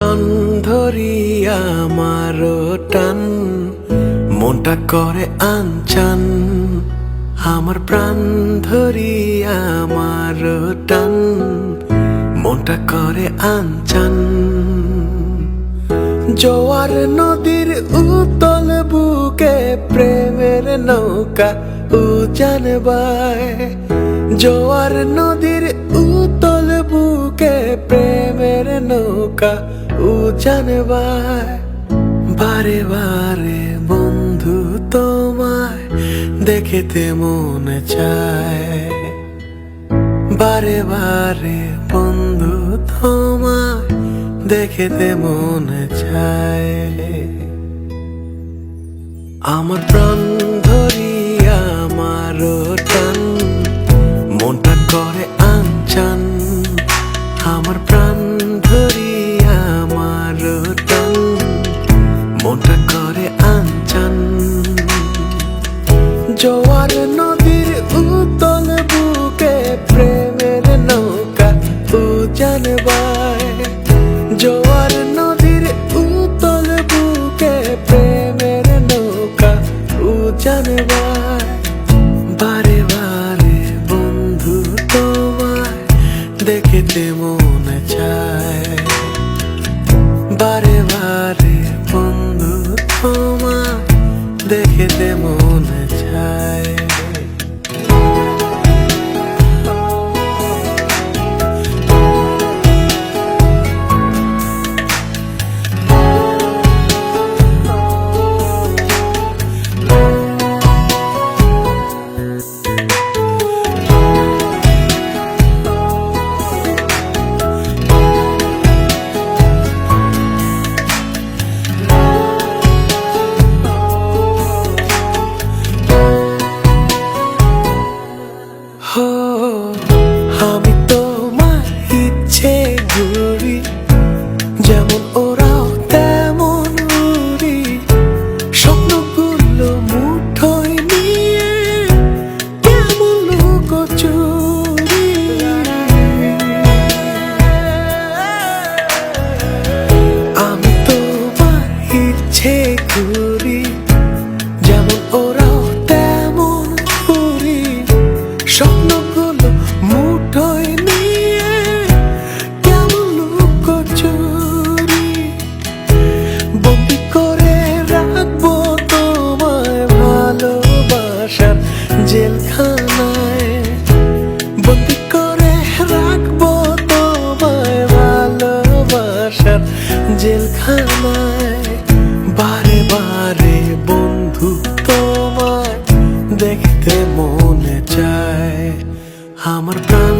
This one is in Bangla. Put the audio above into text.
প্রাণ ধরিয়া আমার টান, মনটা করে আনচান। আমার প্রাণ ধরিয়া আমার টান, মনটা করে আনচান। জোয়ার নদীর উতল বুকে প্রেমের নৌকা উজান বায়। জোয়ার নদীর উতল বুকে প্রেমের নৌকা উজান বায়। বারে বারে বন্ধু তোমায় দেখিতে মনে চায়। বারে বারে বন্ধু তোমায় দেখিতে মনে চায়। আমার প্রাণ ধরিয়া আমার টান, মনটা করে আনচান। আমার প্রাণ ধরিয়া আমার টান, মনটা করে আনচান। জোয়ার নদীর উতল বুকে প্রেমের নৌকা উজান বায়। জোয়ার নদীর উতল বুকে প্রেমের নৌকা উজান বায়। বারে বারে বন্ধু তোমায় দেখিতে মনে চায়। বারে বারে বন্ধু তোমায় দেখিতে মনে চায়। আমি তোমার ইচ্ছে ঘুরি, যেমন ওরাও তেমন উড়ি। স্বপ্নগুলো মুঠোয় নিয়ে কেমন লুকোচুরি। আমি তোমার ইচ্ছে ঘুরি, যেমন ওরাও তেমন উড়ি। স্বপ্নগুলো মুঠোয় নিয়ে কেমন লুকোচুরি। বন্দি করে রাখবো তোমায় ভালোবাসার জেলখানায়। বন্দি করে রাখবো তোমায় ভালোবাসার জেলখানায়। বারে বারে বন্ধু তোমায় দেখতে মনে চায়। আমার প্রাণ